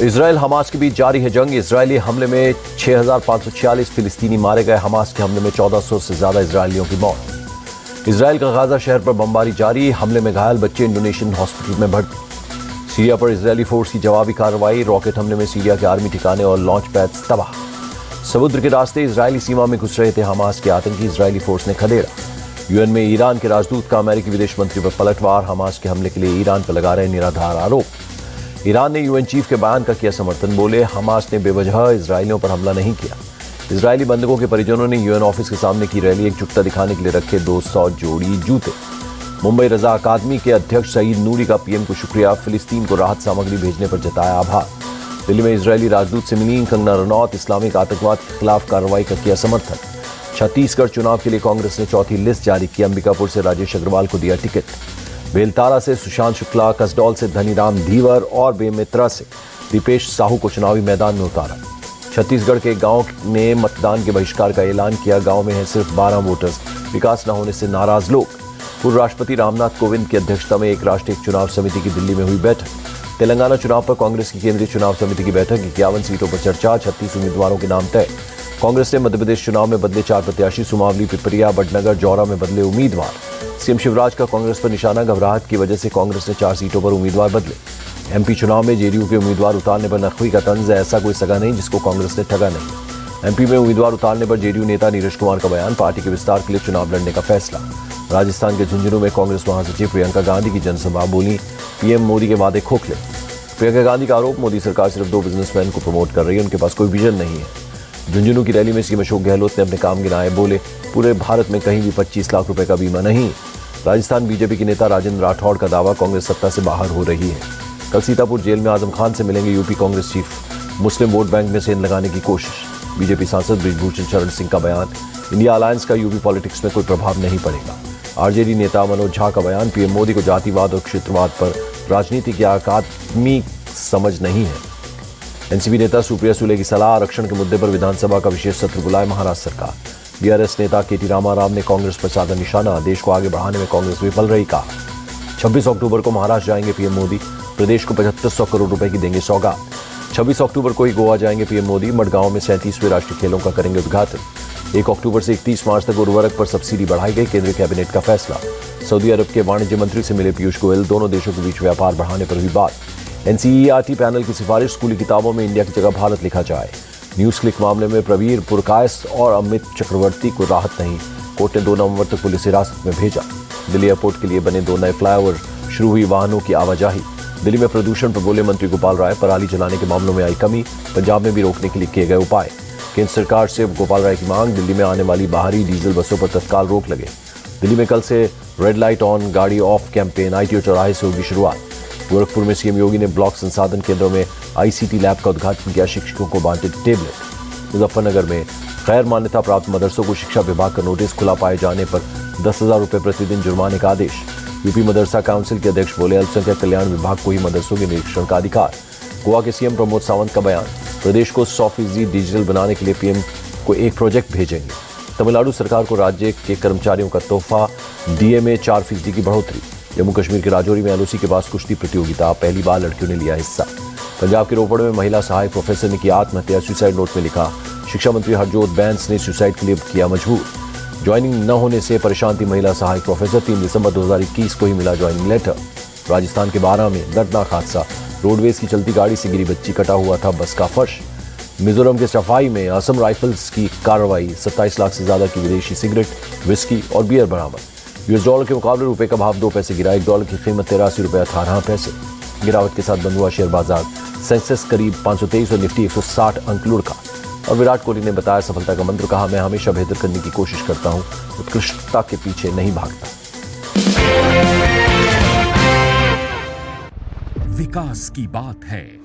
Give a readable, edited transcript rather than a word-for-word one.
Israel Hamas के बीच जारी है जंग। इजरायली हमले में 6,546 फिलिस्तीनी मारे गए। हमास के हमले में 1400 से ज्यादा इजरायलियों की मौत। इजराइल का गाजा शहर पर बमबारी जारी। हमले में घायल बच्चे इंडोनेशियन हॉस्पिटल में भर्ती। सीरिया पर इजरायली फोर्स की जवाबी कार्रवाई। रॉकेट हमले में सीरिया के आर्मी ठिकाने और लॉन्च पैड्स तबाह। समुद्र के रास्ते इजरायली सीमा में घुस रहे थे हमास के आतंकी। इजरायली फोर्स ने खदेड़ा। यूएन में ईरान के राजदूत का अमेरिकी विदेश मंत्री पर पलटवार। हमास के हमले के लिए ईरान पर लगा रहे निराधार आरोप। ईरान ने यूएन चीफ के बयान का किया समर्थन। बोले हमास ने बेवजह इजरायलियों पर हमला नहीं किया। इजरायली बंधकों के परिजनों ने यूएन ऑफिस के सामने की रैली। एकजुटता दिखाने के लिए रखे 200 जोड़ी जूते। मुंबई रजा अकादमी के अध्यक्ष सईद नूरी का पीएम को शुक्रिया। फिलिस्तीन को राहत सामग्री भेजने पर जताया आभार। दिल्ली में इजरायली राजदूत से मिली कंगना रनौत। इस्लामिक आतंकवाद के खिलाफ कार्रवाई का किया समर्थन। छत्तीसगढ़ चुनाव के लिए कांग्रेस ने चौथी लिस्ट जारी की। अंबिकापुर से राजेश अग्रवाल को दिया टिकट। बेलतारा से सुशांत शुक्ला, कसडौल से धनीराम धीवर और बेमेतरा से दीपेश साहू को चुनावी मैदान में उतारा। छत्तीसगढ़ के गांव ने मतदान के बहिष्कार का ऐलान किया। गांव में है सिर्फ 12 वोटर्स। विकास न होने से नाराज लोग। पूर्व राष्ट्रपति रामनाथ कोविंद की अध्यक्षता में एक राष्ट्रीय चुनाव समिति की दिल्ली में हुई बैठक। तेलंगाना चुनाव पर कांग्रेस की केंद्रीय चुनाव समिति की बैठक। 51 सीटों पर चर्चा। 36 उम्मीदवारों के नाम तय। कांग्रेस ने मध्यप्रदेश चुनाव में बदले 4 प्रत्याशी। सुमावली, पिपरिया, बडनगर, जौरा में बदले उम्मीदवार। सीएम शिवराज का कांग्रेस पर निशाना। घबराहट की वजह से कांग्रेस ने 4 सीटों पर उम्मीदवार बदले। एमपी चुनाव में जेडीयू के उम्मीदवार उतारने पर नकवी का तंज। ऐसा कोई सगा नहीं जिसको कांग्रेस ने ठगा नहीं। एमपी में उम्मीदवार उतारने पर जेडीयू नेता नीरज कुमार का बयान। पार्टी के विस्तार के लिए चुनाव लड़ने का फैसला। राजस्थान के झुंझुनू में कांग्रेस महासचिव प्रियंका गांधी की जनसभा। बोली पीएम मोदी के वादे खोखले। प्रियंका गांधी का आरोप, मोदी सरकार सिर्फ 2 बिजनेसमैन को प्रमोट कर रही है, उनके पास कोई विजन नहीं है। झुंझुनू की रैली में सीएम अशोक गहलोत ने अपने काम गिनाए। बोले पूरे भारत में कहीं भी 25 लाख रुपए का बीमा नहीं। राजस्थान बीजेपी के नेता राजेंद्र राठौड़ का दावा, कांग्रेस सत्ता से बाहर हो रही है। कल सीतापुर जेल में आजम खान से मिलेंगे यूपी कांग्रेस चीफ। मुस्लिम वोट बैंक में सेंध लगाने की कोशिश। बीजेपी सांसद बृजभूषण शरण सिंह का बयान। इंडिया अलायंस का यूपी पॉलिटिक्स में कोई प्रभाव नहीं पड़ेगा। आरजेडी नेता मनोज झा का बयान। पीएम मोदी को जातिवाद और क्षेत्रवाद पर राजनीति की अकादमिक समझ नहीं है। एनसीपी नेता सुप्रिया सुले की सलाह। आरक्षण के मुद्दे पर विधानसभा का विशेष सत्र बुलाए महाराष्ट्र सरकार। बीआरएस नेता केटी रामाराम ने कांग्रेस पर साधा निशाना। देश को आगे बढ़ाने में कांग्रेस विफल रही कहा। 26 अक्टूबर को महाराष्ट्र जाएंगे पीएम मोदी। प्रदेश को 7500 करोड़ रुपए की देंगे सौगात। 26 अक्टूबर को ही गोवा जाएंगे पीएम मोदी। मडगांव में 37वें राष्ट्रीय खेलों का करेंगे उद्घाटन। 1 अक्टूबर से 31 मार्च तक उर्वरक पर सब्सिडी बढ़ाई गई। केंद्रीय कैबिनेट का फैसला। सऊदी अरब के वाणिज्य मंत्री से मिले पीयूष गोयल। दोनों देशों के बीच व्यापार बढ़ाने पर हुई बात। एनसीईआरटी पैनल की सिफारिश, स्कूली किताबों में इंडिया की जगह भारत लिखा जाए। न्यूज क्लिक मामले में प्रवीर पुरकायस और अमित चक्रवर्ती को राहत नहीं। कोर्ट ने 2 नवंबर तक पुलिस हिरासत में भेजा। दिल्ली एयरपोर्ट के लिए बने 2 नए फ्लाईओवर। शुरू हुई वाहनों की आवाजाही। दिल्ली में प्रदूषण पर बोले मंत्री गोपाल राय। पराली जलाने के मामलों में आई कमी। पंजाब में भी रोकने के लिए किए गए उपाय। केंद्र सरकार से गोपाल राय की मांग। दिल्ली में आने वाली बाहरी डीजल बसों पर तत्काल रोक लगे। दिल्ली में कल से रेड लाइट ऑन गाड़ी ऑफ कैंपेन। आईटीओ चौराहे से होगी शुरुआत। गोरखपुर में सीएम योगी ने ब्लॉक संसाधन केंद्रों में आईसीटी लैब का उद्घाटन किया। शिक्षकों को बांटे टेबलेट। मुजफ्फरनगर में गैर मान्यता प्राप्त मदरसों को शिक्षा विभाग का नोटिस। खुला पाए जाने पर 10,000 रुपए प्रतिदिन जुर्माने का आदेश। यूपी मदरसा काउंसिल के अध्यक्ष बोले अल्पसंख्यक कल्याण विभाग को ही मदरसों के निरीक्षण का अधिकार। गोवा के सीएम प्रमोद सावंत का बयान। प्रदेश को 100% डिजिटल बनाने के लिए पीएम को एक प्रोजेक्ट भेजेंगे। तमिलनाडु सरकार को राज्य के कर्मचारियों का तोहफा। डीए में 4% की बढ़ोतरी। जम्मू कश्मीर के राजौरी में एलओसी के पास कुश्ती प्रतियोगिता। पहली बार लड़कियों ने लिया हिस्सा। पंजाब के रोपड़ में महिला सहायक प्रोफेसर ने किया आत्महत्या। सुसाइड नोट में लिखा। शिक्षा मंत्री हरजोत बैंस ने सुसाइड के लिए किया मजबूर। ज्वाइनिंग न होने से परेशान थी महिला सहायक प्रोफेसर। 3 दिसंबर 2021 को ही मिला ज्वाइनिंग लेटर। राजस्थान के 12 में दर्दनाक हादसा। रोडवेज की चलती गाड़ी से गिरी बच्ची। कटा हुआ था बस का फर्श। मिजोरम के सफाई में असम राइफल्स की कार्रवाई। 27 लाख से ज्यादा की विदेशी सिगरेट, विस्की और बियर बरामद। यूएस डॉलर के मुकाबले रुपए का भाव 2 पैसे गिरा। $1 की कीमत 83 रुपये 18 पैसे। गिरावट के साथ बंद हुआ शेयर बाजार। सेंसेक्स करीब 523 और निफ्टी 160 अंक लुढ़का। और विराट कोहली ने बताया सफलता का मंत्र। कहा मैं हमेशा बेहतर करने की कोशिश करता हूं, उत्कृष्टता के पीछे नहीं भागता। विकास की बात है।